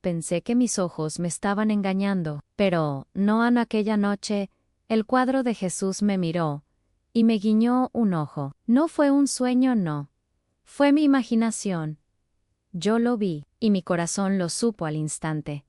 pensé que mis ojos me estaban engañando, pero, no en aquella noche, el cuadro de Jesús me miró, y me guiñó un ojo. No fue un sueño, no. Fue mi imaginación. Yo lo vi, y mi corazón lo supo al instante.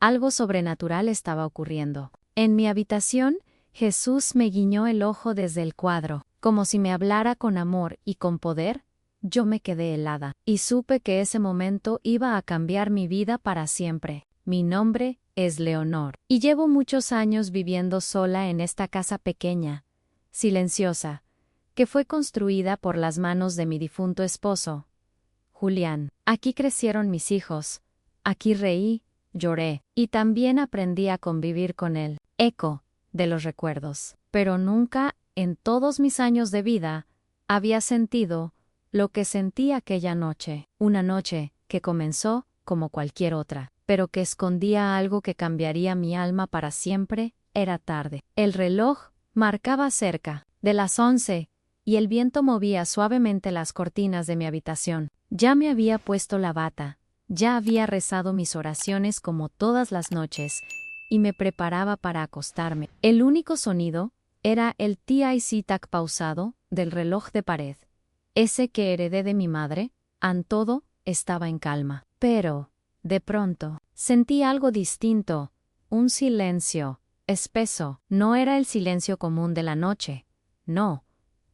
Algo sobrenatural estaba ocurriendo. En mi habitación, Jesús me guiñó el ojo desde el cuadro, como si me hablara con amor y con poder. Yo me quedé helada, y supe que ese momento iba a cambiar mi vida para siempre. Mi nombre es Leonor, y llevo muchos años viviendo sola en esta casa pequeña, silenciosa, que fue construida por las manos de mi difunto esposo, Julián. Aquí crecieron mis hijos, aquí reí, lloré, y también aprendí a convivir con el eco de los recuerdos. Pero nunca, en todos mis años de vida, había sentido lo que sentí aquella noche, una noche que comenzó como cualquier otra, pero que escondía algo que cambiaría mi alma para siempre. Era tarde. El reloj marcaba cerca de las 11, y el viento movía suavemente las cortinas de mi habitación. Ya me había puesto la bata, ya había rezado mis oraciones como todas las noches, y me preparaba para acostarme. El único sonido era el tic-tac pausado del reloj de pared, ese que heredé de mi madre. Todo estaba en calma. Pero, de pronto, sentí algo distinto, un silencio espeso. No era el silencio común de la noche, no.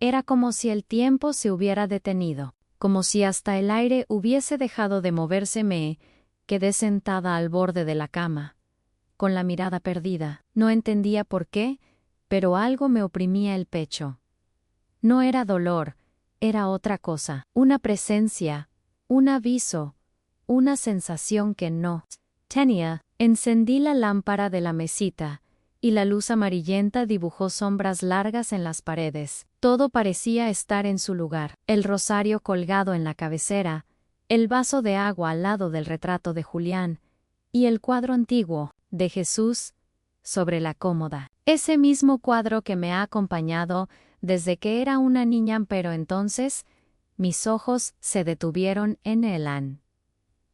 Era como si el tiempo se hubiera detenido, como si hasta el aire hubiese dejado de moverse. Me quedé sentada al borde de la cama, con la mirada perdida. No entendía por qué, pero algo me oprimía el pecho. No era dolor, era otra cosa, una presencia, un aviso, una sensación que no tenía. Encendí la lámpara de la mesita, y la luz amarillenta dibujó sombras largas en las paredes. Todo parecía estar en su lugar. El rosario colgado en la cabecera, el vaso de agua al lado del retrato de Julián, y el cuadro antiguo de Jesús sobre la cómoda. Ese mismo cuadro que me ha acompañado desde que era una niña. Pero entonces, mis ojos se detuvieron en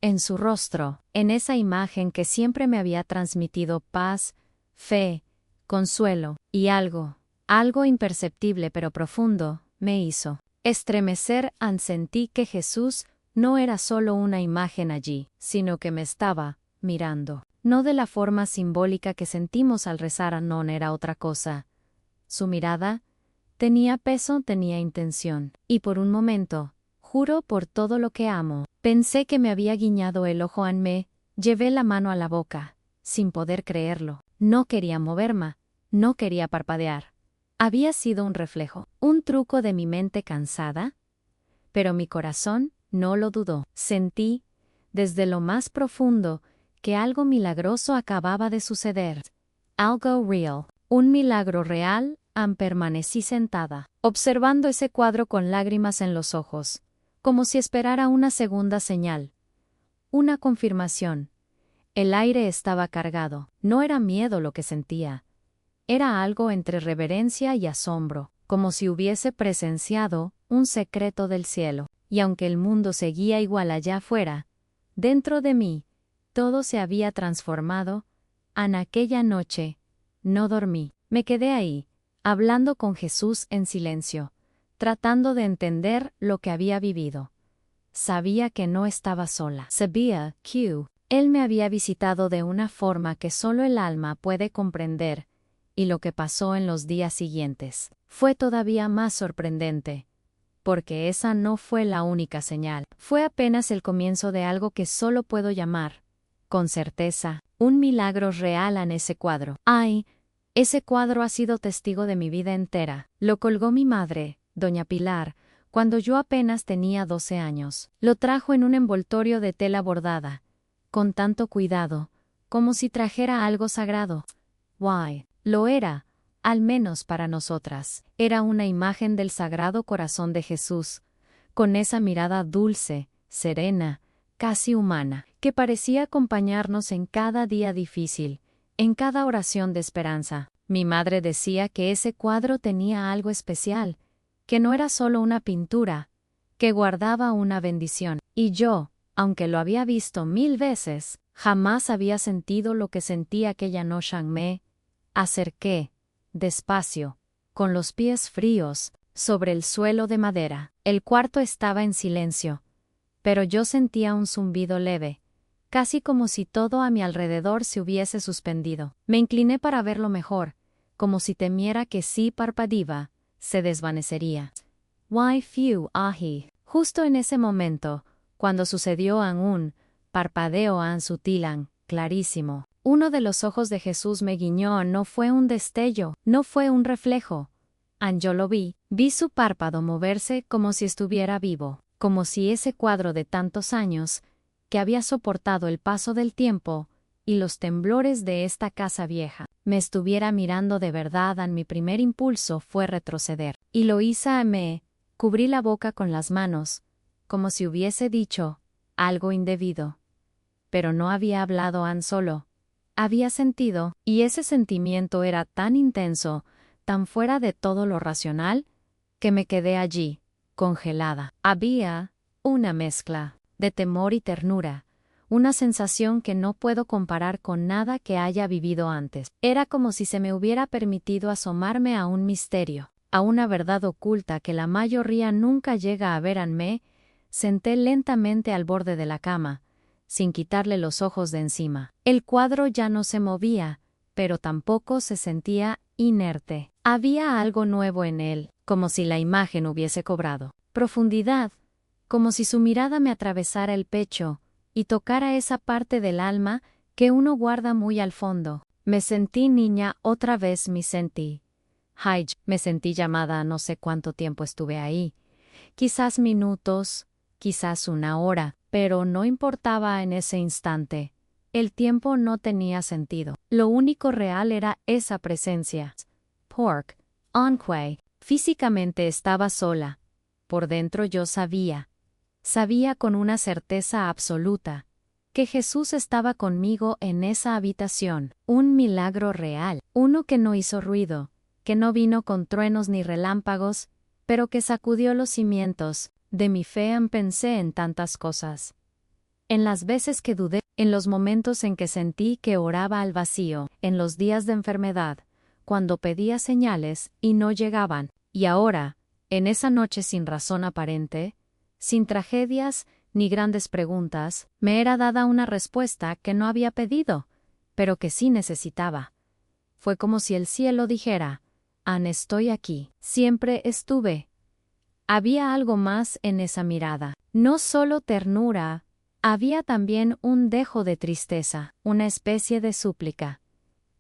en su rostro, en esa imagen que siempre me había transmitido paz, fe, consuelo, y algo imperceptible pero profundo, me hizo estremecer. Sentí que Jesús no era solo una imagen allí, sino que me estaba mirando. No de la forma simbólica que sentimos al rezar, no, era otra cosa. Su mirada tenía peso, tenía intención, y por un momento, juro por todo lo que amo, pensé que me había guiñado el ojo. Me llevé la mano a la boca, sin poder creerlo. No quería moverme, no quería parpadear. Había sido un reflejo, un truco de mi mente cansada, pero mi corazón no lo dudó. Sentí, desde lo más profundo, que algo milagroso acababa de suceder. Algo real, un milagro real. Permanecí sentada, observando ese cuadro con lágrimas en los ojos, como si esperara una segunda señal, una confirmación. El aire estaba cargado. No era miedo lo que sentía. Era algo entre reverencia y asombro, como si hubiese presenciado un secreto del cielo. Y aunque el mundo seguía igual allá afuera, dentro de mí, todo se había transformado. Aquella noche, no dormí. Me quedé ahí, hablando con Jesús en silencio, tratando de entender lo que había vivido. Sabía que no estaba sola. Sabía que Él me había visitado de una forma que solo el alma puede comprender, y lo que pasó en los días siguientes fue todavía más sorprendente, porque esa no fue la única señal. Fue apenas el comienzo de algo que solo puedo llamar, con certeza, un milagro real. En ese cuadro. Ese cuadro ha sido testigo de mi vida entera. Lo colgó mi madre, doña Pilar, cuando yo apenas tenía 12 años. Lo trajo en un envoltorio de tela bordada, con tanto cuidado, como si trajera algo sagrado. Lo era, al menos para nosotras. Era una imagen del Sagrado Corazón de Jesús, con esa mirada dulce, serena, casi humana, que parecía acompañarnos en cada día difícil, en cada oración de esperanza. Mi madre decía que ese cuadro tenía algo especial, que no era solo una pintura, que guardaba una bendición. Y yo, aunque lo había visto 1000 veces, Jamás había sentido lo que sentí aquella noche. Me acerqué, despacio, con los pies fríos, sobre el suelo de madera. El cuarto estaba en silencio, pero yo sentía un zumbido leve, casi como si todo a mi alrededor se hubiese suspendido. Me incliné para verlo mejor, como si temiera que si parpadeaba, se desvanecería. Why few ahi. Justo en ese momento, cuando sucedió un parpadeo sutil, clarísimo, uno de los ojos de Jesús me guiñó. No fue un destello, no fue un reflejo. Yo lo vi su párpado moverse como si estuviera vivo, como si ese cuadro de tantos años, que había soportado el paso del tiempo y los temblores de esta casa vieja, me estuviera mirando de verdad. Mi primer impulso fue retroceder, y lo hice. Me cubrí la boca con las manos, como si hubiese dicho algo indebido. Pero no había hablado solo. Había sentido, y ese sentimiento era tan intenso, tan fuera de todo lo racional, que me quedé allí, congelada. Había una mezcla de temor y ternura, una sensación que no puedo comparar con nada que haya vivido antes. Era como si se me hubiera permitido asomarme a un misterio, a una verdad oculta que la mayoría nunca llega a ver. Me senté lentamente al borde de la cama, sin quitarle los ojos de encima. El cuadro ya no se movía, pero tampoco se sentía inerte. Había algo nuevo en él, como si la imagen hubiese cobrado profundidad, como si su mirada me atravesara el pecho y tocara esa parte del alma que uno guarda muy al fondo. Me sentí niña otra vez. Me sentí llamada. No sé cuánto tiempo estuve ahí. Quizás minutos, quizás una hora, pero no importaba en ese instante. El tiempo no tenía sentido. Lo único real era esa presencia. Pork, Onque. Físicamente estaba sola. Por dentro yo sabía con una certeza absoluta, que Jesús estaba conmigo en esa habitación. Un milagro real, uno que no hizo ruido, que no vino con truenos ni relámpagos, pero que sacudió los cimientos de mi fe. Pensé en tantas cosas. En las veces que dudé, en los momentos en que sentí que oraba al vacío, en los días de enfermedad, cuando pedía señales y no llegaban, y ahora, en esa noche sin razón aparente, sin tragedias ni grandes preguntas, me era dada una respuesta que no había pedido, pero que sí necesitaba. Fue como si el cielo dijera: estoy aquí, siempre estuve. Había algo más en esa mirada, no solo ternura, había también un dejo de tristeza, una especie de súplica,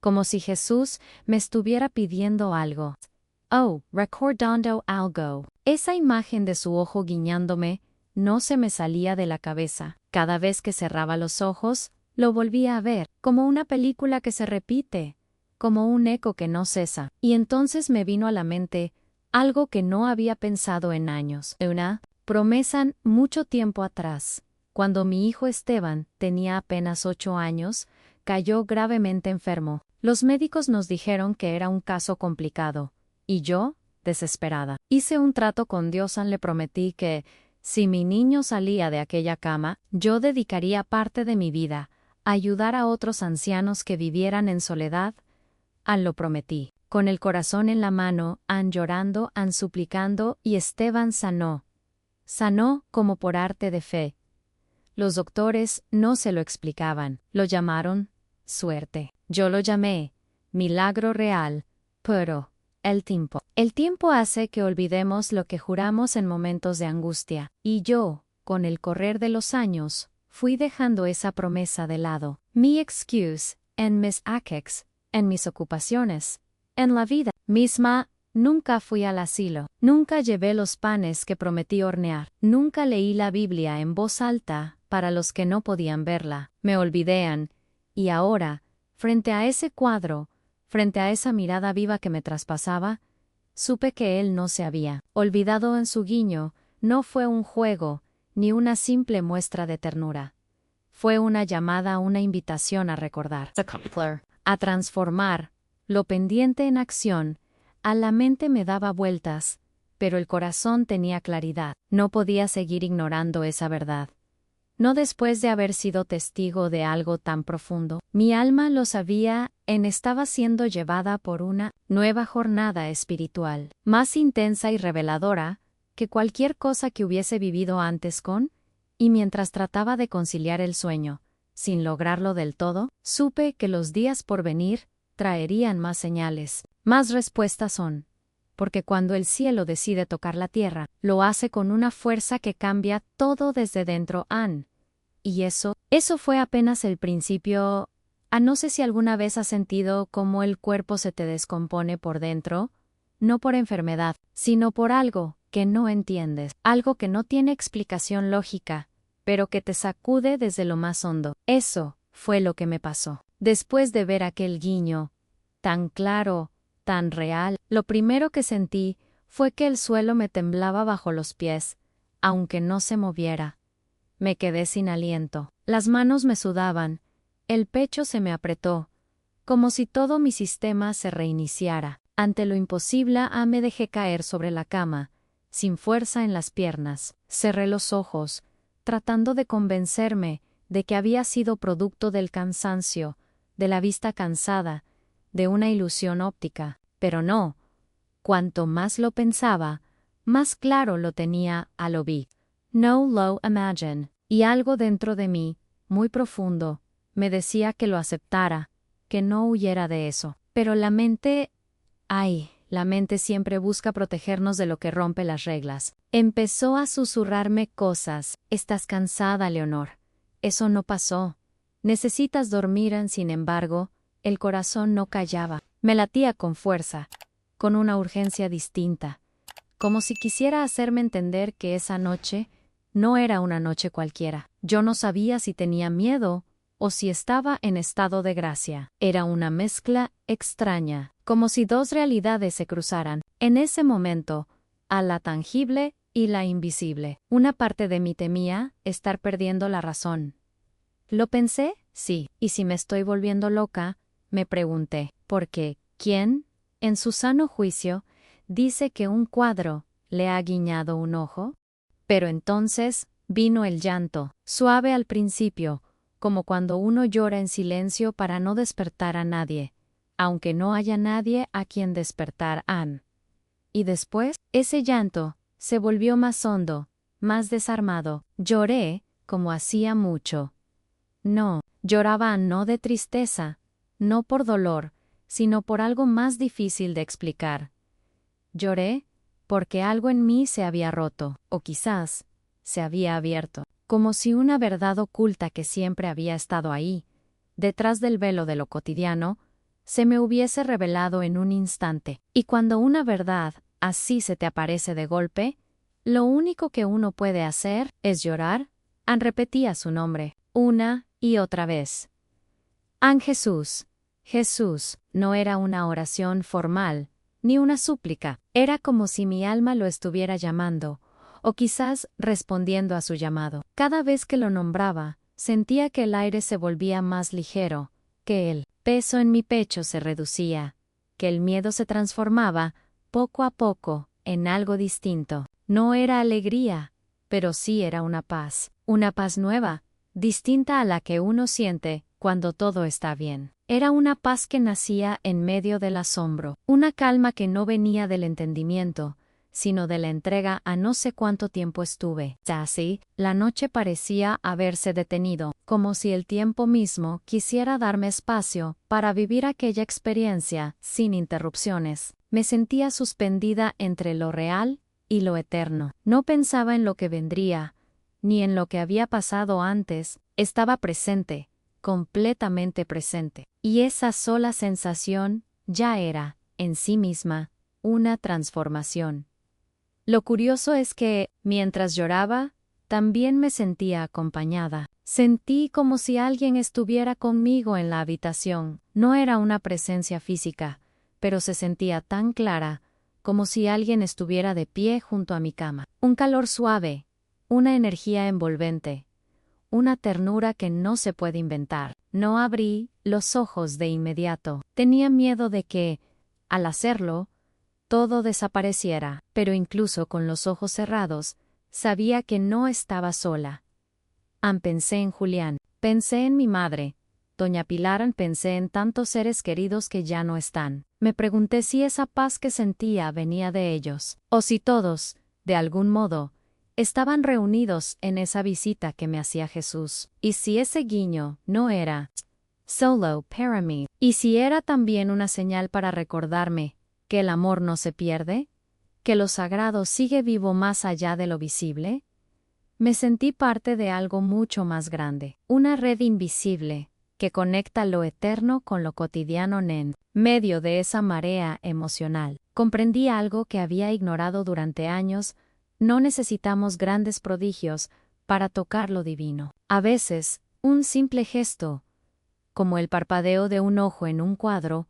como si Jesús me estuviera pidiendo algo. Oh, recordando algo. Esa imagen de su ojo guiñándome no se me salía de la cabeza. Cada vez que cerraba los ojos, lo volvía a ver, como una película que se repite, como un eco que no cesa. Y entonces me vino a la mente algo que no había pensado en años. Una promesa mucho tiempo atrás, cuando mi hijo Esteban tenía apenas 8 años, cayó gravemente enfermo. Los médicos nos dijeron que era un caso complicado. Y yo, desesperada, hice un trato con Dios. Le prometí que, si mi niño salía de aquella cama, yo dedicaría parte de mi vida a ayudar a otros ancianos que vivieran en soledad. Lo prometí, con el corazón en la mano, llorando, suplicando, y Esteban sanó. Sanó como por arte de fe. Los doctores no se lo explicaban, lo llamaron suerte. Yo lo llamé milagro real, pero el tiempo hace que olvidemos lo que juramos en momentos de angustia, y yo, con el correr de los años, fui dejando esa promesa de lado. Mi excuse, en mis aches, en mis ocupaciones, en la vida misma, nunca fui al asilo, nunca llevé los panes que prometí hornear, nunca leí la Biblia en voz alta para los que no podían verla. Me olvidé. Y ahora, frente a ese cuadro, frente a esa mirada viva que me traspasaba, supe que él no se había olvidado. En su guiño no fue un juego, ni una simple muestra de ternura. Fue una llamada, una invitación a recordar, a transformar lo pendiente en acción. A la mente me daba vueltas, pero el corazón tenía claridad. No podía seguir ignorando esa verdad. no después de haber sido testigo de algo tan profundo. Mi alma lo sabía, estaba siendo llevada por una nueva jornada espiritual, más intensa y reveladora que cualquier cosa que hubiese vivido antes y mientras trataba de conciliar el sueño, sin lograrlo del todo, supe que los días por venir traerían más señales, más respuestas porque cuando el cielo decide tocar la tierra, lo hace con una fuerza que cambia todo desde dentro. Y eso fue apenas el principio. No sé si alguna vez has sentido cómo el cuerpo se te descompone por dentro, no por enfermedad, sino por algo que no entiendes, algo que no tiene explicación lógica, pero que te sacude desde lo más hondo. Eso fue lo que me pasó. Después de ver aquel guiño, tan claro, tan real, lo primero que sentí fue que el suelo me temblaba bajo los pies, aunque no se moviera. Me quedé sin aliento, las manos me sudaban, el pecho se me apretó, como si todo mi sistema se reiniciara. Ante lo imposible, me dejé caer sobre la cama, sin fuerza en las piernas. Cerré los ojos, tratando de convencerme de que había sido producto del cansancio, de la vista cansada, de una ilusión óptica, pero no. Cuanto más lo pensaba, más claro lo tenía. Lo vi. No lo imagine. Y algo dentro de mí, muy profundo, me decía que lo aceptara, que no huyera de eso. Pero la mente siempre busca protegernos de lo que rompe las reglas. Empezó a susurrarme cosas. Estás cansada, Leonor. Eso no pasó. Necesitas dormir. Sin embargo, el corazón no callaba. Me latía con fuerza, con una urgencia distinta, como si quisiera hacerme entender que esa noche no era una noche cualquiera. Yo no sabía si tenía miedo o si estaba en estado de gracia. Era una mezcla extraña, como si dos realidades se cruzaran. En ese momento, a la tangible y la invisible. Una parte de mí temía estar perdiendo la razón. ¿Lo pensé? Sí. ¿Y si me estoy volviendo loca? Me pregunté. Porque, ¿quién, en su sano juicio, dice que un cuadro le ha guiñado un ojo? Pero entonces vino el llanto, suave al principio, como cuando uno llora en silencio para no despertar a nadie, aunque no haya nadie a quien despertar. Y después, ese llanto se volvió más hondo, más desarmado. Lloré como hacía mucho. No, lloraba no de tristeza, no por dolor, sino por algo más difícil de explicar. Lloré porque algo en mí se había roto, o quizás se había abierto, como si una verdad oculta que siempre había estado ahí, detrás del velo de lo cotidiano, se me hubiese revelado en un instante. Y cuando una verdad así se te aparece de golpe, lo único que uno puede hacer es llorar. Repetía su nombre, una y otra vez. Jesús. Jesús. No era una oración formal, ni una súplica. Era como si mi alma lo estuviera llamando, o quizás respondiendo a su llamado. Cada vez que lo nombraba, sentía que el aire se volvía más ligero, que el peso en mi pecho se reducía, que el miedo se transformaba, poco a poco, en algo distinto. No era alegría, pero sí era una paz nueva, distinta a la que uno siente cuando todo está bien. Era una paz que nacía en medio del asombro, una calma que no venía del entendimiento, sino de la entrega a no sé cuánto tiempo estuve. Así, la noche parecía haberse detenido, como si el tiempo mismo quisiera darme espacio para vivir aquella experiencia sin interrupciones. Me sentía suspendida entre lo real y lo eterno. No pensaba en lo que vendría, ni en lo que había pasado antes. Estaba presente, completamente presente. Y esa sola sensación ya era, en sí misma, una transformación. Lo curioso es que, mientras lloraba, también me sentía acompañada. Sentí como si alguien estuviera conmigo en la habitación. No era una presencia física, pero se sentía tan clara, como si alguien estuviera de pie junto a mi cama. Un calor suave, una energía envolvente, una ternura que no se puede inventar. No abrí los ojos de inmediato. Tenía miedo de que, al hacerlo, todo desapareciera, pero incluso con los ojos cerrados, sabía que no estaba sola. Pensé en Julián, pensé en mi madre, doña Pilar, pensé en tantos seres queridos que ya no están. Me pregunté si esa paz que sentía venía de ellos, o si todos, de algún modo, estaban reunidos en esa visita que me hacía Jesús, y si ese guiño no era solo para mí, y si era también una señal para recordarme que el amor no se pierde, que lo sagrado sigue vivo más allá de lo visible. Me sentí parte de algo mucho más grande, una red invisible que conecta lo eterno con lo cotidiano. En medio de esa marea emocional, comprendí algo que había ignorado durante años: no necesitamos grandes prodigios para tocar lo divino. A veces, un simple gesto, como el parpadeo de un ojo en un cuadro,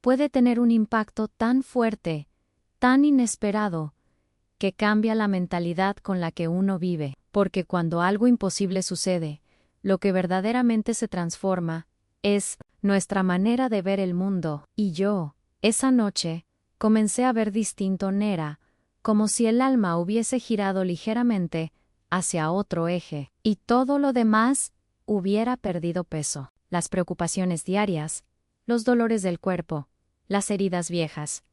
puede tener un impacto tan fuerte, tan inesperado, que cambia la mentalidad con la que uno vive, porque cuando algo imposible sucede, lo que verdaderamente se transforma es nuestra manera de ver el mundo. Y yo, esa noche, comencé a ver distinto. Era como si el alma hubiese girado ligeramente hacia otro eje, y todo lo demás hubiera perdido peso. Las preocupaciones diarias, los dolores del cuerpo, las heridas viejas,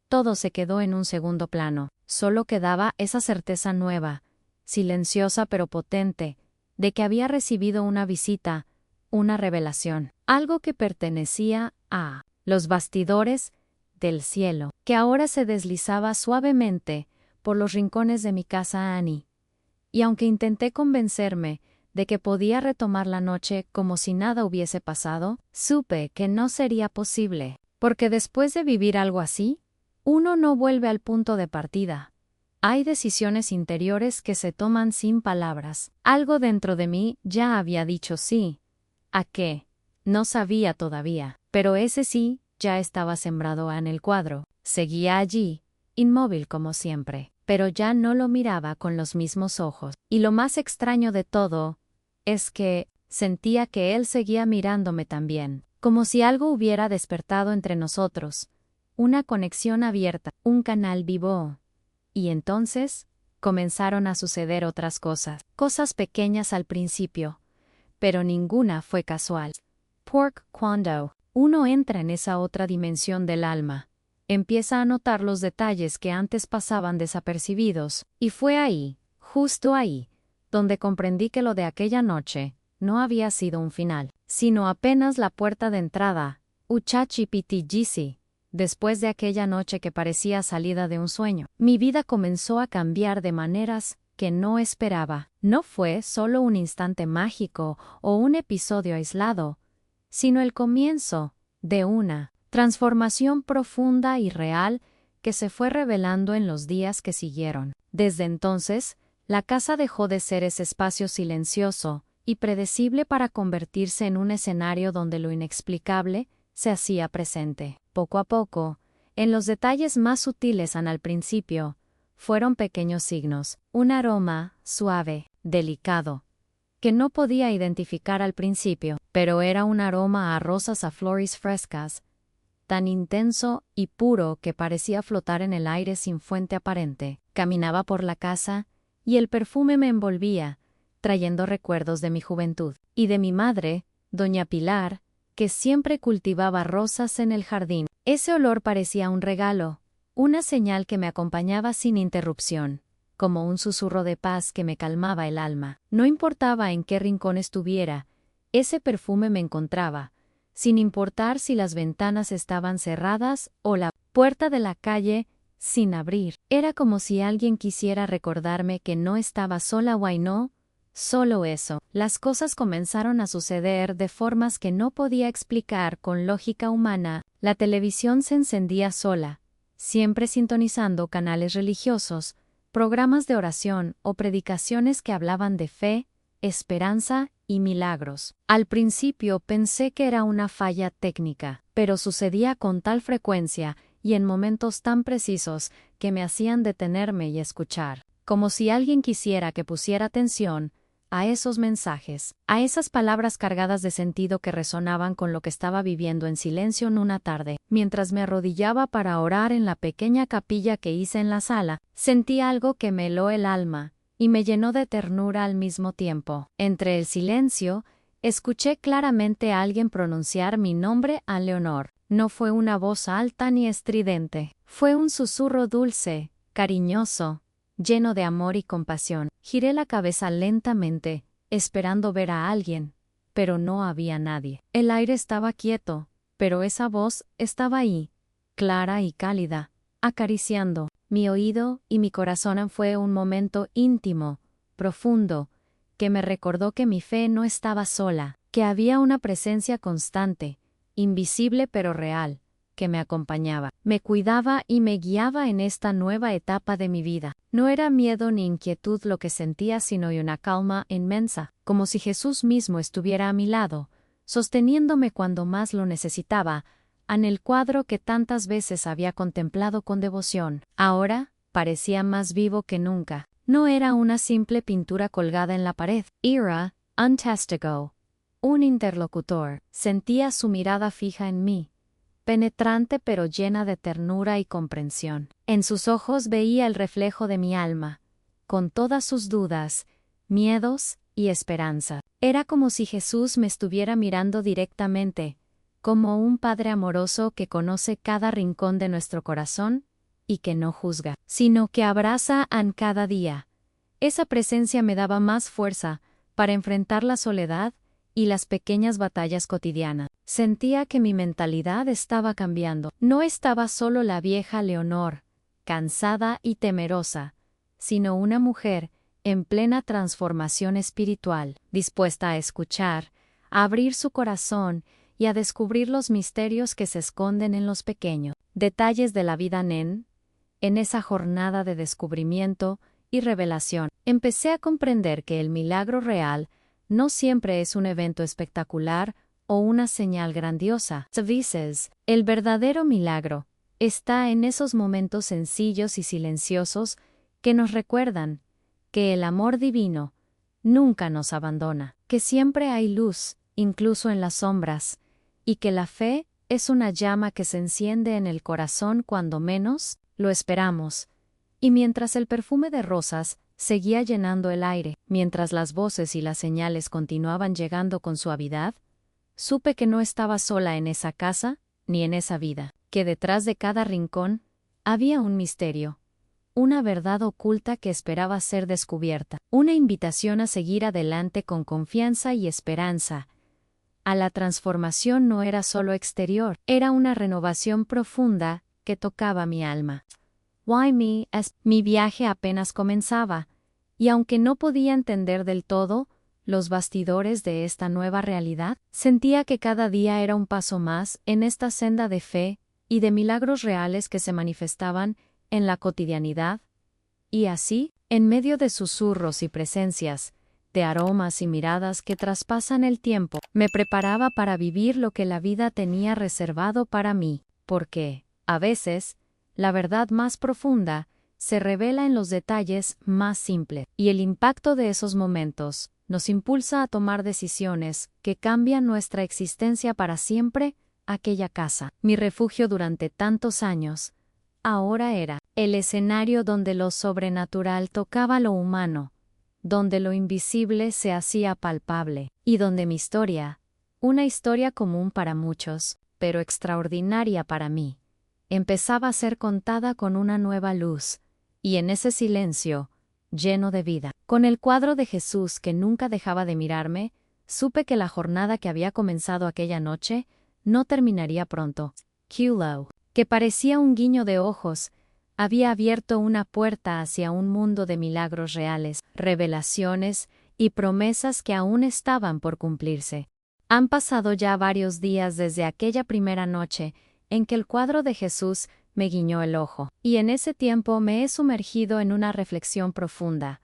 todo se quedó en un segundo plano. Solo quedaba esa certeza nueva, silenciosa pero potente, de que había recibido una visita, una revelación, algo que pertenecía a los bastidores del cielo, que ahora se deslizaba suavemente por los rincones de mi casa. Annie. Y aunque intenté convencerme de que podía retomar la noche como si nada hubiese pasado, supe que no sería posible, porque después de vivir algo así, uno no vuelve al punto de partida. Hay decisiones interiores que se toman sin palabras. Algo dentro de mí ya había dicho sí. ¿A qué? No sabía todavía, pero ese sí ya estaba sembrado en el cuadro. Seguía allí, inmóvil como siempre, pero ya no lo miraba con los mismos ojos. Y lo más extraño de todo es que sentía que él seguía mirándome también, como si algo hubiera despertado entre nosotros. Una conexión abierta, un canal vivo. Y entonces comenzaron a suceder otras cosas, cosas pequeñas al principio, pero ninguna fue casual. Porque cuando uno entra en esa otra dimensión del alma, empieza a notar los detalles que antes pasaban desapercibidos, y fue ahí, justo ahí, donde comprendí que lo de aquella noche no había sido un final, sino apenas la puerta de entrada. Uchachipitijisi. Después de aquella noche que parecía salida de un sueño, mi vida comenzó a cambiar de maneras que no esperaba. No fue solo un instante mágico o un episodio aislado, sino el comienzo de una transformación profunda y real que se fue revelando en los días que siguieron. Desde entonces, la casa dejó de ser ese espacio silencioso y predecible para convertirse en un escenario donde lo inexplicable se hacía presente. Poco a poco, en los detalles más sutiles al principio, fueron pequeños signos, un aroma suave, delicado, que no podía identificar al principio, pero era un aroma a rosas, a flores frescas, tan intenso y puro que parecía flotar en el aire sin fuente aparente. Caminaba por la casa, y el perfume me envolvía, trayendo recuerdos de mi juventud, y de mi madre, doña Pilar, que siempre cultivaba rosas en el jardín. Ese olor parecía un regalo, una señal que me acompañaba sin interrupción, como un susurro de paz que me calmaba el alma. No importaba en qué rincón estuviera, ese perfume me encontraba, sin importar si las ventanas estaban cerradas o la puerta de la calle sin abrir. Era como si alguien quisiera recordarme que no estaba sola o no. Solo eso. Las cosas comenzaron a suceder de formas que no podía explicar con lógica humana. La televisión se encendía sola, siempre sintonizando canales religiosos, programas de oración o predicaciones que hablaban de fe, esperanza y milagros. Al principio pensé que era una falla técnica, pero sucedía con tal frecuencia y en momentos tan precisos que me hacían detenerme y escuchar, como si alguien quisiera que pusiera atención a esos mensajes, a esas palabras cargadas de sentido que resonaban con lo que estaba viviendo en silencio en una tarde. Mientras me arrodillaba para orar en la pequeña capilla que hice en la sala, sentí algo que me heló el alma y me llenó de ternura al mismo tiempo. Entre el silencio, escuché claramente a alguien pronunciar mi nombre a Leonor. No fue una voz alta ni estridente, fue un susurro dulce, cariñoso, lleno de amor y compasión. Giré la cabeza lentamente, esperando ver a alguien, pero no había nadie. El aire estaba quieto, pero esa voz estaba ahí, clara y cálida, acariciando mi oído y mi corazón. Fue un momento íntimo, profundo, que me recordó que mi fe no estaba sola, que había una presencia constante, invisible pero real, que me acompañaba, me cuidaba y me guiaba en esta nueva etapa de mi vida. No era miedo ni inquietud lo que sentía, sino una calma inmensa, como si Jesús mismo estuviera a mi lado, sosteniéndome cuando más lo necesitaba, en el cuadro que tantas veces había contemplado con devoción. Ahora, parecía más vivo que nunca. No era una simple pintura colgada en la pared. Era un testigo, un interlocutor. Sentía su mirada fija en mí, penetrante pero llena de ternura y comprensión. En sus ojos veía el reflejo de mi alma, con todas sus dudas, miedos y esperanza. Era como si Jesús me estuviera mirando directamente, como un Padre amoroso que conoce cada rincón de nuestro corazón y que no juzga, sino que abraza en cada día. Esa presencia me daba más fuerza para enfrentar la soledad y las pequeñas batallas cotidianas. Sentía que mi mentalidad estaba cambiando. No estaba solo la vieja Leonor, cansada y temerosa, sino una mujer en plena transformación espiritual, dispuesta a escuchar, a abrir su corazón y a descubrir los misterios que se esconden en los pequeños detalles de la vida. En esa jornada de descubrimiento y revelación, empecé a comprender que el milagro real no siempre es un evento espectacular o una señal grandiosa. A veces, el verdadero milagro está en esos momentos sencillos y silenciosos que nos recuerdan que el amor divino nunca nos abandona, que siempre hay luz, incluso en las sombras, y que la fe es una llama que se enciende en el corazón cuando menos lo esperamos. Y mientras el perfume de rosas seguía llenando el aire, mientras las voces y las señales continuaban llegando con suavidad, supe que no estaba sola en esa casa, ni en esa vida, que detrás de cada rincón había un misterio, una verdad oculta que esperaba ser descubierta, una invitación a seguir adelante con confianza y esperanza. A la transformación no era solo exterior, era una renovación profunda que tocaba mi alma. Why me? Mi viaje apenas comenzaba, y aunque no podía entender del todo los bastidores de esta nueva realidad, sentía que cada día era un paso más en esta senda de fe y de milagros reales que se manifestaban en la cotidianidad. Y así, en medio de susurros y presencias, de aromas y miradas que traspasan el tiempo, me preparaba para vivir lo que la vida tenía reservado para mí, porque, a veces, la verdad más profunda se revela en los detalles más simples, y el impacto de esos momentos nos impulsa a tomar decisiones que cambian nuestra existencia para siempre. Aquella casa, mi refugio durante tantos años, ahora era el escenario donde lo sobrenatural tocaba lo humano, donde lo invisible se hacía palpable, y donde mi historia, una historia común para muchos, pero extraordinaria para mí, empezaba a ser contada con una nueva luz, y en ese silencio, lleno de vida, con el cuadro de Jesús que nunca dejaba de mirarme, supe que la jornada que había comenzado aquella noche no terminaría pronto. Kilo, que parecía un guiño de ojos, había abierto una puerta hacia un mundo de milagros reales, revelaciones y promesas que aún estaban por cumplirse. Han pasado ya varios días desde aquella primera noche en que el cuadro de Jesús me guiñó el ojo, y en ese tiempo me he sumergido en una reflexión profunda,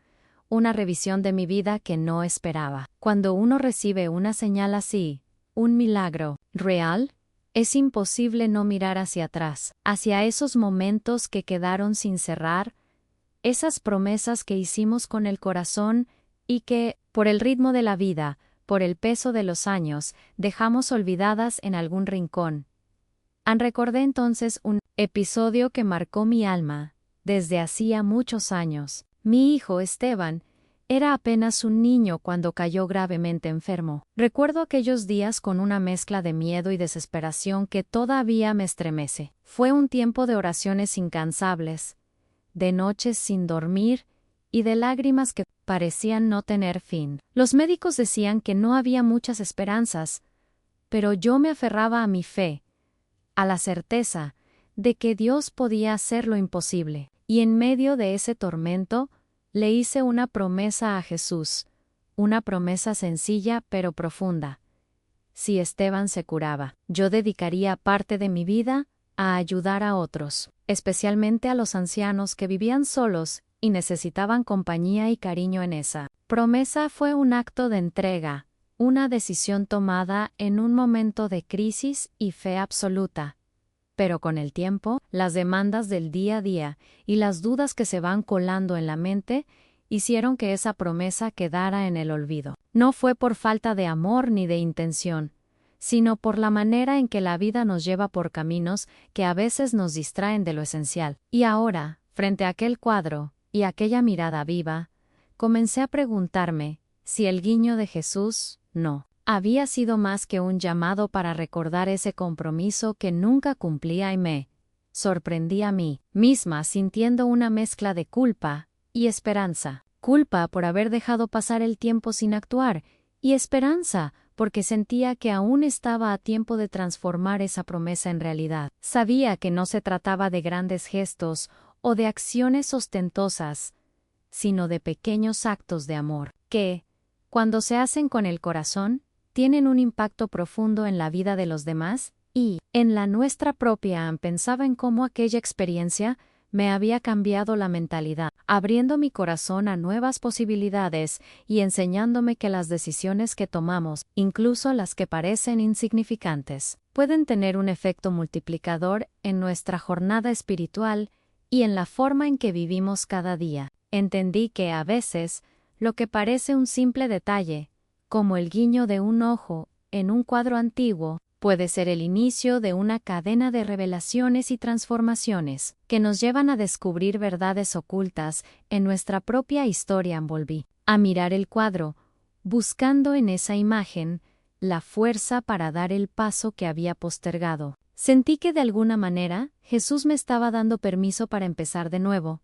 una revisión de mi vida que no esperaba. Cuando uno recibe una señal así, un milagro real, es imposible no mirar hacia atrás, hacia esos momentos que quedaron sin cerrar, esas promesas que hicimos con el corazón y que, por el ritmo de la vida, por el peso de los años, dejamos olvidadas en algún rincón. Recordé entonces un episodio que marcó mi alma desde hacía muchos años. Mi hijo Esteban Era apenas un niño cuando cayó gravemente enfermo. Recuerdo aquellos días con una mezcla de miedo y desesperación que todavía me estremece. Fue un tiempo de oraciones incansables, de noches sin dormir y de lágrimas que parecían no tener fin. Los médicos decían que no había muchas esperanzas, pero yo me aferraba a mi fe, a la certeza de que Dios podía hacer lo imposible. Y en medio de ese tormento, le hice una promesa a Jesús, una promesa sencilla pero profunda. Si Esteban se curaba, yo dedicaría parte de mi vida a ayudar a otros, especialmente a los ancianos que vivían solos y necesitaban compañía y cariño. En esa promesa fue un acto de entrega, una decisión tomada en un momento de crisis y fe absoluta. Pero con el tiempo, las demandas del día a día y las dudas que se van colando en la mente hicieron que esa promesa quedara en el olvido. No fue por falta de amor ni de intención, sino por la manera en que la vida nos lleva por caminos que a veces nos distraen de lo esencial. Y ahora, frente a aquel cuadro y aquella mirada viva, comencé a preguntarme si el guiño de Jesús no había sido más que un llamado para recordar ese compromiso que nunca cumplía, y me sorprendí a mí misma sintiendo una mezcla de culpa y esperanza. Culpa por haber dejado pasar el tiempo sin actuar, y esperanza porque sentía que aún estaba a tiempo de transformar esa promesa en realidad. Sabía que no se trataba de grandes gestos o de acciones ostentosas, sino de pequeños actos de amor, que, cuando se hacen con el corazón, tienen un impacto profundo en la vida de los demás y en la nuestra propia. Pensaba en cómo aquella experiencia me había cambiado la mentalidad, abriendo mi corazón a nuevas posibilidades y enseñándome que las decisiones que tomamos, incluso las que parecen insignificantes, pueden tener un efecto multiplicador en nuestra jornada espiritual y en la forma en que vivimos cada día. Entendí que a veces, lo que parece un simple detalle, como el guiño de un ojo en un cuadro antiguo, puede ser el inicio de una cadena de revelaciones y transformaciones que nos llevan a descubrir verdades ocultas en nuestra propia historia. Volví a mirar el cuadro, buscando en esa imagen la fuerza para dar el paso que había postergado. Sentí que de alguna manera Jesús me estaba dando permiso para empezar de nuevo,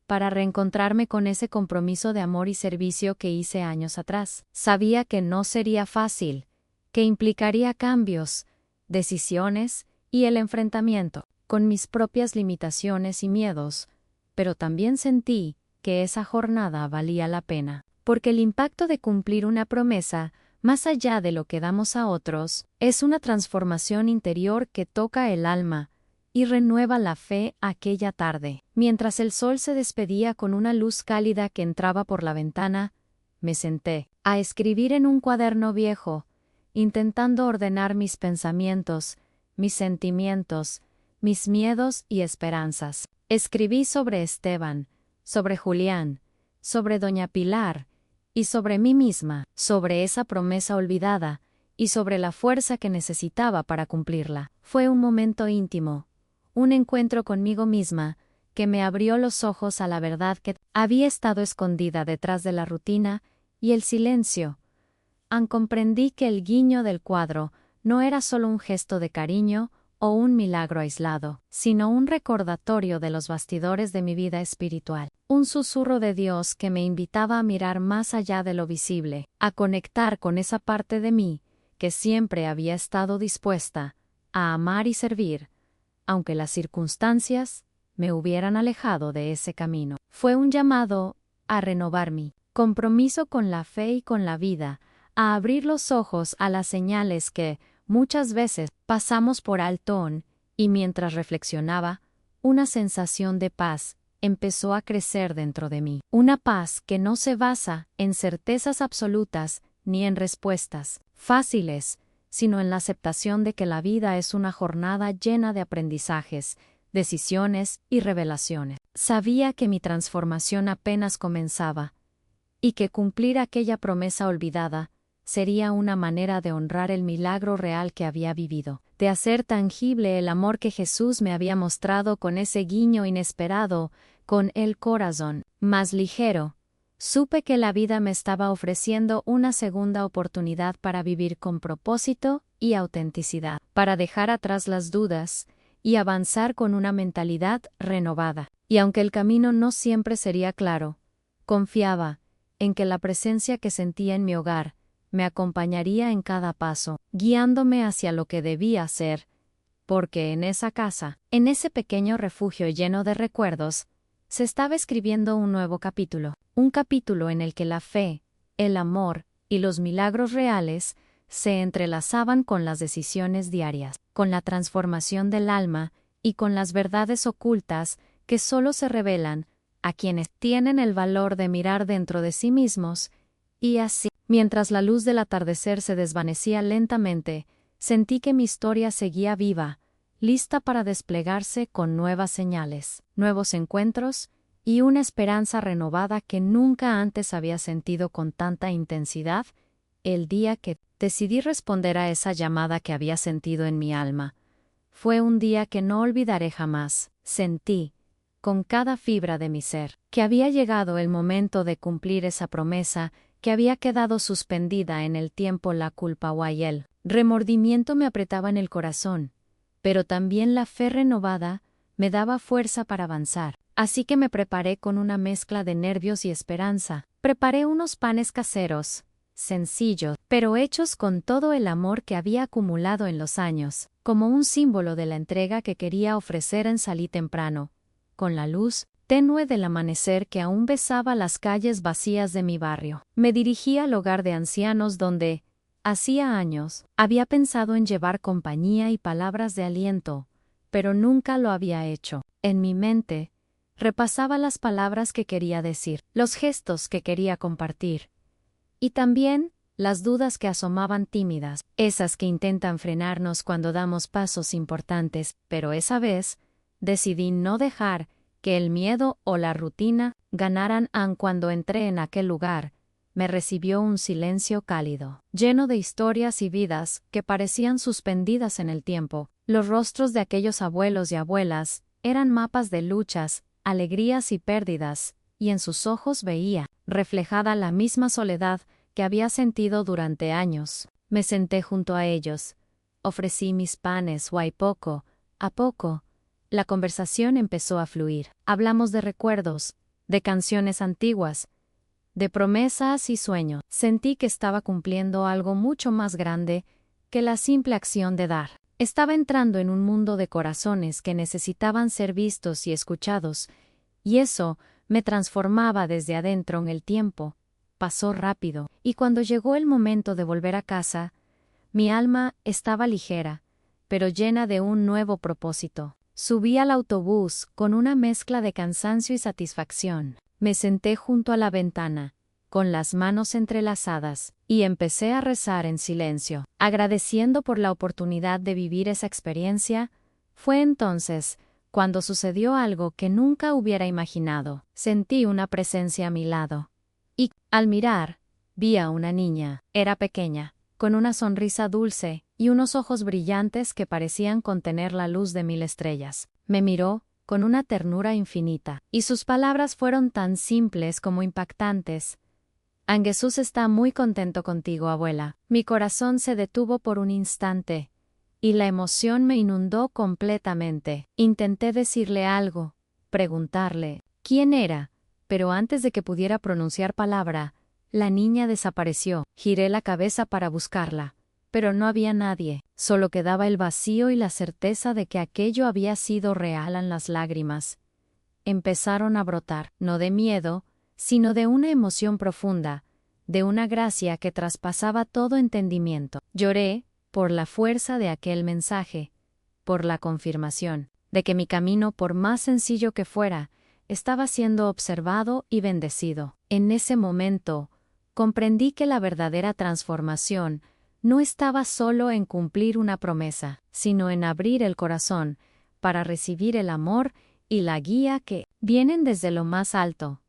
para reencontrarme con ese compromiso de amor y servicio que hice años atrás. Sabía que no sería fácil, que implicaría cambios, decisiones y el enfrentamiento con mis propias limitaciones y miedos, pero también sentí que esa jornada valía la pena, porque el impacto de cumplir una promesa, más allá de lo que damos a otros, es una transformación interior que toca el alma y renueva la fe. Aquella tarde, mientras el sol se despedía con una luz cálida que entraba por la ventana, me senté a escribir en un cuaderno viejo, intentando ordenar mis pensamientos, mis sentimientos, mis miedos y esperanzas. Escribí sobre Esteban, sobre Julián, sobre doña Pilar, y sobre mí misma, sobre esa promesa olvidada, y sobre la fuerza que necesitaba para cumplirla. Fue un momento íntimo, un encuentro conmigo misma, que me abrió los ojos a la verdad que había estado escondida detrás de la rutina y el silencio. Comprendí que el guiño del cuadro no era solo un gesto de cariño o un milagro aislado, sino un recordatorio de los bastidores de mi vida espiritual, un susurro de Dios que me invitaba a mirar más allá de lo visible, a conectar con esa parte de mí que siempre había estado dispuesta a amar y servir, aunque las circunstancias me hubieran alejado de ese camino. Fue un llamado a renovar mi compromiso con la fe y con la vida, a abrir los ojos a las señales que, muchas veces, pasamos por alto, y mientras reflexionaba, una sensación de paz empezó a crecer dentro de mí. Una paz que no se basa en certezas absolutas ni en respuestas fáciles, sino en la aceptación de que la vida es una jornada llena de aprendizajes, decisiones y revelaciones. Sabía que mi transformación apenas comenzaba, y que cumplir aquella promesa olvidada sería una manera de honrar el milagro real que había vivido, de hacer tangible el amor que Jesús me había mostrado con ese guiño inesperado, con el corazón más ligero, Supe que la vida me estaba ofreciendo una segunda oportunidad para vivir con propósito y autenticidad, para dejar atrás las dudas y avanzar con una mentalidad renovada. Y aunque el camino no siempre sería claro, confiaba en que la presencia que sentía en mi hogar me acompañaría en cada paso, guiándome hacia lo que debía ser, porque en esa casa, en ese pequeño refugio lleno de recuerdos, se estaba escribiendo un nuevo capítulo, un capítulo en el que la fe, el amor y los milagros reales se entrelazaban con las decisiones diarias, con la transformación del alma y con las verdades ocultas que solo se revelan a quienes tienen el valor de mirar dentro de sí mismos. Y así, mientras la luz del atardecer se desvanecía lentamente, sentí que mi historia seguía viva, lista para desplegarse con nuevas señales, nuevos encuentros y una esperanza renovada que nunca antes había sentido con tanta intensidad. El día que decidí responder a esa llamada que había sentido en mi alma, fue un día que no olvidaré jamás. Sentí, con cada fibra de mi ser, que había llegado el momento de cumplir esa promesa que había quedado suspendida en el tiempo. La culpa o el remordimiento me apretaba en el corazón, pero también la fe renovada me daba fuerza para avanzar. Así que me preparé con una mezcla de nervios y esperanza. Preparé unos panes caseros, sencillos, pero hechos con todo el amor que había acumulado en los años, como un símbolo de la entrega que quería ofrecer. Salí temprano, con la luz tenue del amanecer que aún besaba las calles vacías de mi barrio. Me dirigí al hogar de ancianos donde, hacía años, había pensado en llevar compañía y palabras de aliento, pero nunca lo había hecho. En mi mente, repasaba las palabras que quería decir, los gestos que quería compartir, y también las dudas que asomaban tímidas, esas que intentan frenarnos cuando damos pasos importantes, pero esa vez, decidí no dejar que el miedo o la rutina ganaran. Cuando entré en aquel lugar, me recibió un silencio cálido, lleno de historias y vidas que parecían suspendidas en el tiempo. Los rostros de aquellos abuelos y abuelas eran mapas de luchas, alegrías y pérdidas, y en sus ojos veía reflejada la misma soledad que había sentido durante años. Me senté junto a ellos, ofrecí mis panes y poco a poco, la conversación empezó a fluir. Hablamos de recuerdos, de canciones antiguas, de promesas y sueños. Sentí que estaba cumpliendo algo mucho más grande que la simple acción de dar. Estaba entrando en un mundo de corazones que necesitaban ser vistos y escuchados, y eso me transformaba desde adentro. En el tiempo pasó rápido, y cuando llegó el momento de volver a casa, mi alma estaba ligera, pero llena de un nuevo propósito. Subí al autobús con una mezcla de cansancio y satisfacción. Me senté junto a la ventana, con las manos entrelazadas, y empecé a rezar en silencio, agradeciendo por la oportunidad de vivir esa experiencia. Fue entonces cuando sucedió algo que nunca hubiera imaginado. Sentí una presencia a mi lado, y, al mirar, vi a una niña. Era pequeña, con una sonrisa dulce y unos ojos brillantes que parecían contener la luz de 1000 estrellas. Me miró con una ternura infinita, y sus palabras fueron tan simples como impactantes. Jesús está muy contento contigo, abuela. Mi corazón se detuvo por un instante, y la emoción me inundó completamente. Intenté decirle algo, preguntarle quién era, pero antes de que pudiera pronunciar palabra, la niña desapareció. Giré la cabeza para buscarla, pero no había nadie. Solo quedaba el vacío y la certeza de que aquello había sido real. Las lágrimas empezaron a brotar, no de miedo, sino de una emoción profunda, de una gracia que traspasaba todo entendimiento. Lloré por la fuerza de aquel mensaje, por la confirmación de que mi camino, por más sencillo que fuera, estaba siendo observado y bendecido. En ese momento, comprendí que la verdadera transformación no estaba solo en cumplir una promesa, sino en abrir el corazón para recibir el amor y la guía que vienen desde lo más alto.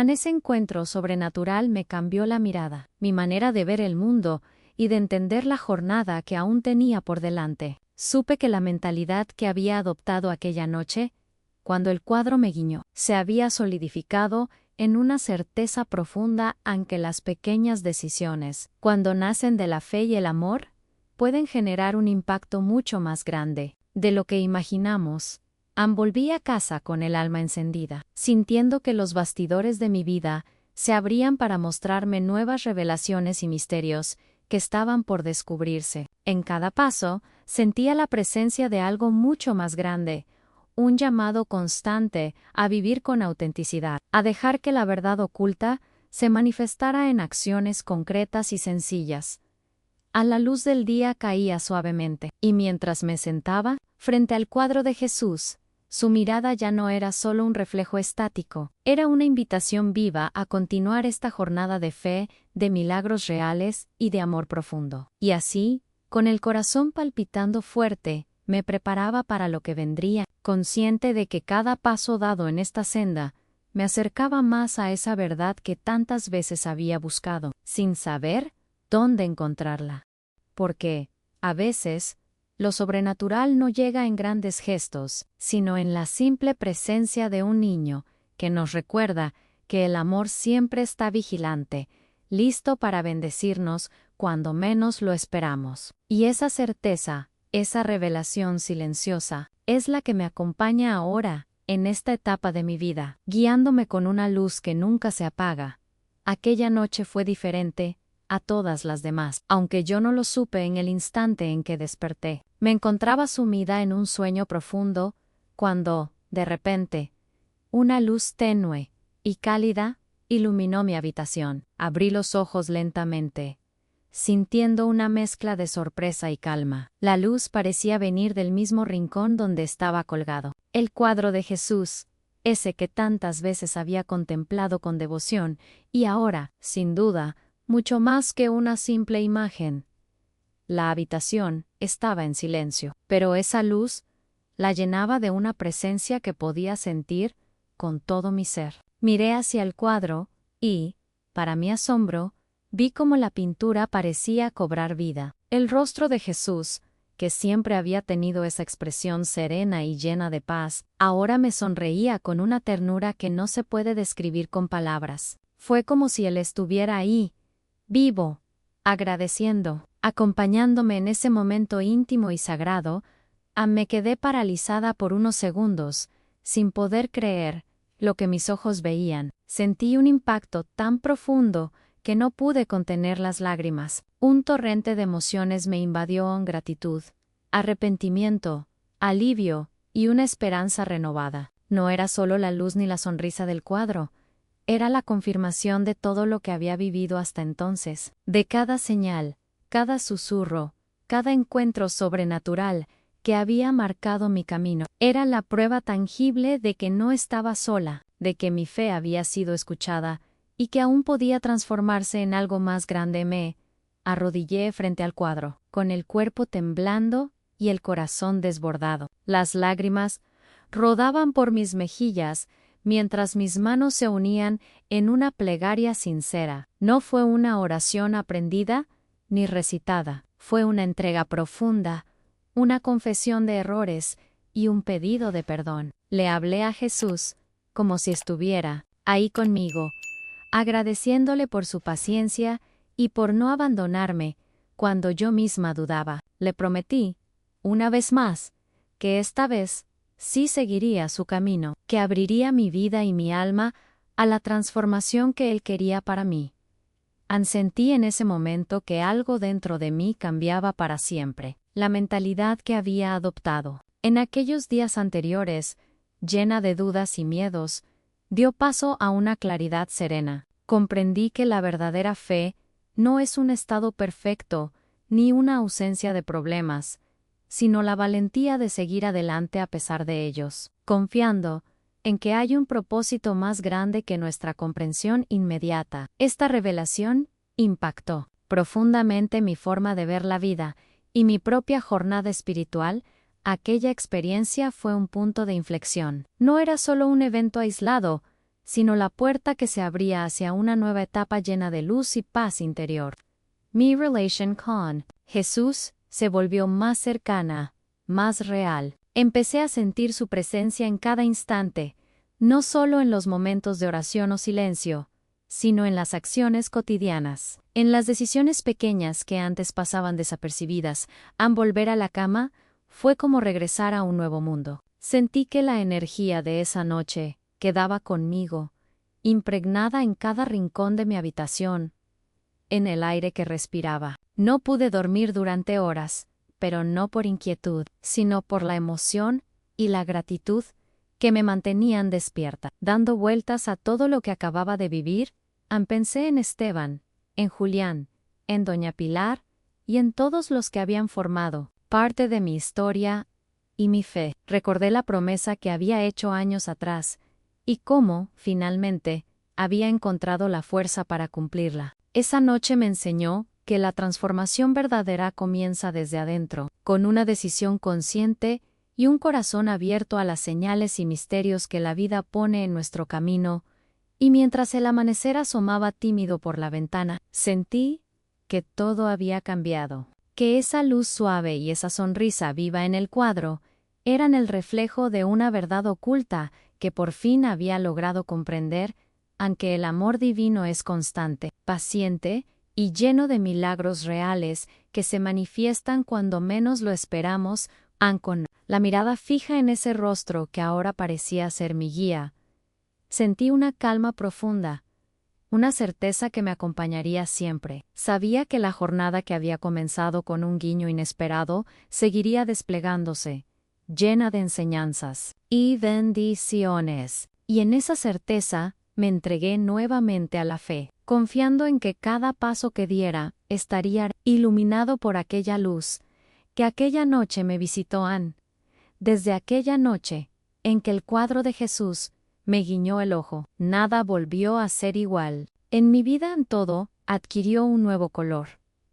Ese encuentro sobrenatural me cambió la mirada, mi manera de ver el mundo y de entender la jornada que aún tenía por delante. Supe que la mentalidad que había adoptado aquella noche, cuando el cuadro me guiñó, se había solidificado en una certeza profunda aunque las pequeñas decisiones, cuando nacen de la fe y el amor, pueden generar un impacto mucho más grande de lo que imaginamos. Volví a casa con el alma encendida, sintiendo que los bastidores de mi vida se abrían para mostrarme nuevas revelaciones y misterios que estaban por descubrirse. En cada paso, sentía la presencia de algo mucho más grande, un llamado constante a vivir con autenticidad, a dejar que la verdad oculta se manifestara en acciones concretas y sencillas. A la luz del día caía suavemente, y mientras me sentaba frente al cuadro de Jesús, su mirada ya no era solo un reflejo estático, era una invitación viva a continuar esta jornada de fe, de milagros reales y de amor profundo. Y así, con el corazón palpitando fuerte, me preparaba para lo que vendría, consciente de que cada paso dado en esta senda me acercaba más a esa verdad que tantas veces había buscado, sin saber dónde encontrarla. Porque, a veces, lo sobrenatural no llega en grandes gestos, sino en la simple presencia de un niño que nos recuerda que el amor siempre está vigilante, listo para bendecirnos cuando menos lo esperamos. Y esa certeza, esa revelación silenciosa, es la que me acompaña ahora, en esta etapa de mi vida, guiándome con una luz que nunca se apaga. Aquella noche fue diferente a todas las demás, aunque yo no lo supe en el instante en que desperté. Me encontraba sumida en un sueño profundo, cuando, de repente, una luz tenue y cálida iluminó mi habitación. Abrí los ojos lentamente, sintiendo una mezcla de sorpresa y calma. La luz parecía venir del mismo rincón donde estaba colgado. El cuadro de Jesús, ese que tantas veces había contemplado con devoción, y ahora, sin duda, mucho más que una simple imagen. La habitación estaba en silencio, pero esa luz la llenaba de una presencia que podía sentir con todo mi ser. Miré hacia el cuadro y, para mi asombro, vi cómo la pintura parecía cobrar vida. El rostro de Jesús, que siempre había tenido esa expresión serena y llena de paz, ahora me sonreía con una ternura que no se puede describir con palabras. Fue como si Él estuviera ahí, vivo, agradeciendo, acompañándome en ese momento íntimo y sagrado. Me quedé paralizada por unos segundos, sin poder creer lo que mis ojos veían. Sentí un impacto tan profundo que no pude contener las lágrimas. Un torrente de emociones me invadió en gratitud, arrepentimiento, alivio y una esperanza renovada. No era solo la luz ni la sonrisa del cuadro, era la confirmación de todo lo que había vivido hasta entonces, de cada señal, cada susurro, cada encuentro sobrenatural que había marcado mi camino. Era la prueba tangible de que no estaba sola, de que mi fe había sido escuchada y que aún podía transformarse en algo más grande. Me arrodillé frente al cuadro, con el cuerpo temblando y el corazón desbordado. Las lágrimas rodaban por mis mejillas mientras mis manos se unían en una plegaria sincera. No fue una oración aprendida ni recitada, fue una entrega profunda, una confesión de errores y un pedido de perdón. Le hablé a Jesús como si estuviera ahí conmigo, agradeciéndole por su paciencia y por no abandonarme cuando yo misma dudaba. Le prometí, una vez más, que esta vez sí seguiría su camino, que abriría mi vida y mi alma a la transformación que Él quería para mí. Sentí en ese momento que algo dentro de mí cambiaba para siempre. La mentalidad que había adoptado en aquellos días anteriores, llena de dudas y miedos, dio paso a una claridad serena. Comprendí que la verdadera fe no es un estado perfecto ni una ausencia de problemas, sino la valentía de seguir adelante a pesar de ellos, confiando en que hay un propósito más grande que nuestra comprensión inmediata. Esta revelación impactó profundamente mi forma de ver la vida y mi propia jornada espiritual. Aquella experiencia fue un punto de inflexión. No era solo un evento aislado, sino la puerta que se abría hacia una nueva etapa llena de luz y paz interior. Mi relación con Jesús se volvió más cercana, más real. Empecé a sentir su presencia en cada instante, no solo en los momentos de oración o silencio, sino en las acciones cotidianas, en las decisiones pequeñas que antes pasaban desapercibidas. Al volver a la cama, fue como regresar a un nuevo mundo. Sentí que la energía de esa noche quedaba conmigo, impregnada en cada rincón de mi habitación, en el aire que respiraba. No pude dormir durante horas, pero no por inquietud, sino por la emoción y la gratitud que me mantenían despierta. Dando vueltas a todo lo que acababa de vivir, pensé en Esteban, en Julián, en Doña Pilar y en todos los que habían formado parte de mi historia y mi fe. Recordé la promesa que había hecho años atrás y cómo, finalmente, había encontrado la fuerza para cumplirla. Esa noche me enseñó que la transformación verdadera comienza desde adentro, con una decisión consciente y un corazón abierto a las señales y misterios que la vida pone en nuestro camino. Y mientras el amanecer asomaba tímido por la ventana, sentí que todo había cambiado, que esa luz suave y esa sonrisa viva en el cuadro eran el reflejo de una verdad oculta que por fin había logrado comprender, aunque el amor divino es constante, paciente y lleno de milagros reales que se manifiestan cuando menos lo esperamos. Con la mirada fija en ese rostro que ahora parecía ser mi guía, sentí una calma profunda, una certeza que me acompañaría siempre. Sabía que la jornada que había comenzado con un guiño inesperado seguiría desplegándose, llena de enseñanzas y bendiciones. Y en esa certeza me entregué nuevamente a la fe, confiando en que cada paso que diera estaría iluminado por aquella luz que aquella noche me visitó. Desde aquella noche en que el cuadro de Jesús me guiñó el ojo, nada volvió a ser igual. En mi vida todo adquirió un nuevo color,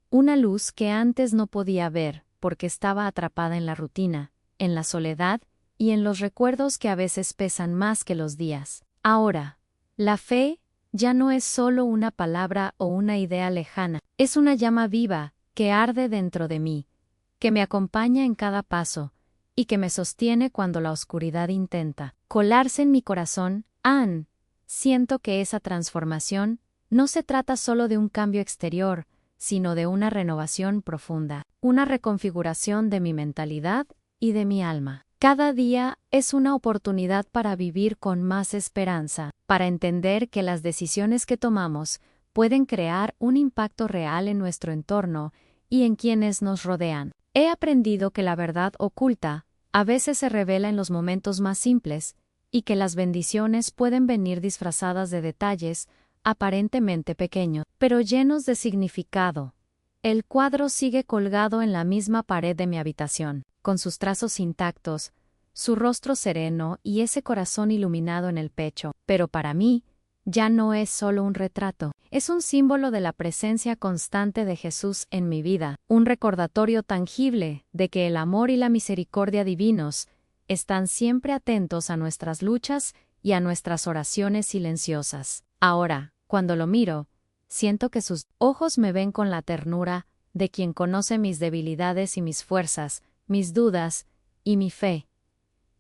una luz que antes no podía ver porque estaba atrapada en la rutina, en la soledad y en los recuerdos que a veces pesan más que los días. Ahora, la fe ya no es solo una palabra o una idea lejana, es una llama viva que arde dentro de mí, que me acompaña en cada paso, y que me sostiene cuando la oscuridad intenta colarse en mi corazón. Siento que esa transformación no se trata solo de un cambio exterior, sino de una renovación profunda, una reconfiguración de mi mentalidad y de mi alma. Cada día es una oportunidad para vivir con más esperanza, para entender que las decisiones que tomamos pueden crear un impacto real en nuestro entorno y en quienes nos rodean. He aprendido que la verdad oculta a veces se revela en los momentos más simples y que las bendiciones pueden venir disfrazadas de detalles aparentemente pequeños, pero llenos de significado. El cuadro sigue colgado en la misma pared de mi habitación, con sus trazos intactos, su rostro sereno y ese corazón iluminado en el pecho, pero para mí ya no es solo un retrato, es un símbolo de la presencia constante de Jesús en mi vida, un recordatorio tangible de que el amor y la misericordia divinos están siempre atentos a nuestras luchas y a nuestras oraciones silenciosas. Ahora, cuando lo miro, siento que sus ojos me ven con la ternura de quien conoce mis debilidades y mis fuerzas, mis dudas y mi fe.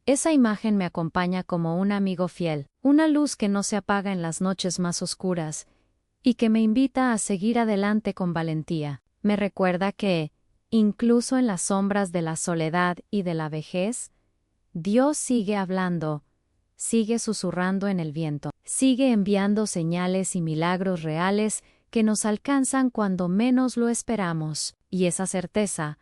Esa imagen me acompaña como un amigo fiel, una luz que no se apaga en las noches más oscuras, y que me invita a seguir adelante con valentía. Me recuerda que, incluso en las sombras de la soledad y de la vejez, Dios sigue hablando, sigue susurrando en el viento, sigue enviando señales y milagros reales que nos alcanzan cuando menos lo esperamos, y esa certeza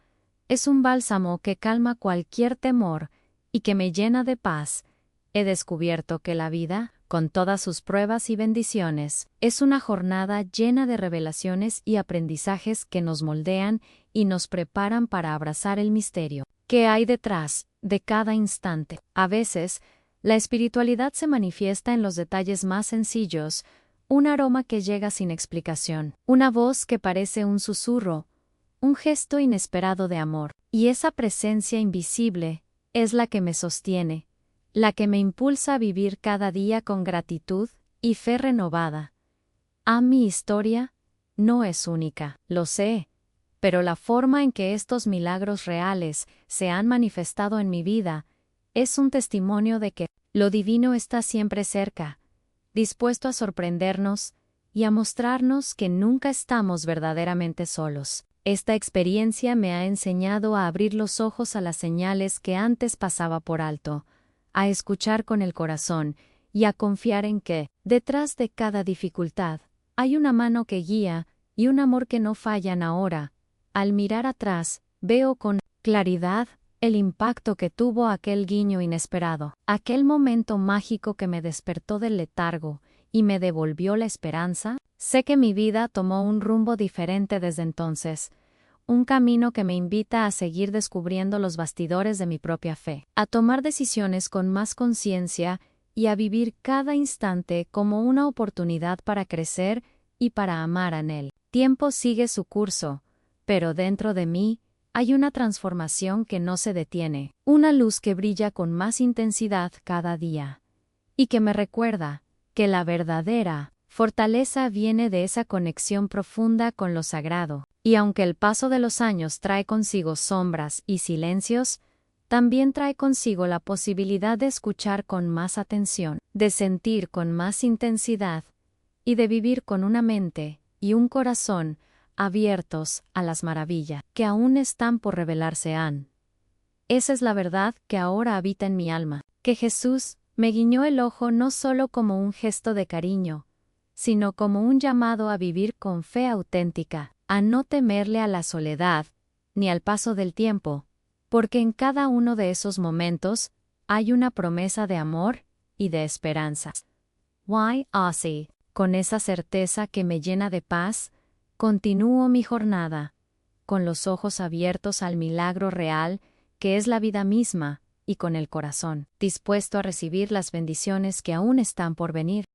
es un bálsamo que calma cualquier temor y que me llena de paz. He descubierto que la vida, con todas sus pruebas y bendiciones, es una jornada llena de revelaciones y aprendizajes que nos moldean y nos preparan para abrazar el misterio que hay detrás de cada instante. A veces, la espiritualidad se manifiesta en los detalles más sencillos, un aroma que llega sin explicación, una voz que parece un susurro, un gesto inesperado de amor, y esa presencia invisible es la que me sostiene, la que me impulsa a vivir cada día con gratitud y fe renovada. Mi historia no es única, lo sé, pero la forma en que estos milagros reales se han manifestado en mi vida es un testimonio de que Lo divino está siempre cerca, dispuesto a sorprendernos y a mostrarnos que nunca estamos verdaderamente solos. Esta experiencia me ha enseñado a abrir los ojos a las señales que antes pasaba por alto, a escuchar con el corazón y a confiar en que, detrás de cada dificultad, hay una mano que guía y un amor que no fallan ahora. Al mirar atrás, veo con claridad el impacto que tuvo aquel guiño inesperado, aquel momento mágico que me despertó del letargo y me devolvió la esperanza. Sé que mi vida tomó un rumbo diferente desde entonces, un camino que me invita a seguir descubriendo los bastidores de mi propia fe, a tomar decisiones con más conciencia y a vivir cada instante como una oportunidad para crecer y para amar en él. Tiempo sigue su curso, pero dentro de mí hay una transformación que no se detiene, una luz que brilla con más intensidad cada día, y que me recuerda que la verdadera fortaleza viene de esa conexión profunda con lo sagrado. Y aunque el paso de los años trae consigo sombras y silencios, también trae consigo la posibilidad de escuchar con más atención, de sentir con más intensidad y de vivir con una mente y un corazón abiertos a las maravillas que aún están por revelarse. Esa es la verdad que ahora habita en mi alma, que Jesús me guiñó el ojo no solo como un gesto de cariño, sino como un llamado a vivir con fe auténtica, a no temerle a la soledad, ni al paso del tiempo, porque en cada uno de esos momentos hay una promesa de amor y de esperanza. Así, con esa certeza que me llena de paz, continúo mi jornada, con los ojos abiertos al milagro real, que es la vida misma, y con el corazón dispuesto a recibir las bendiciones que aún están por venir.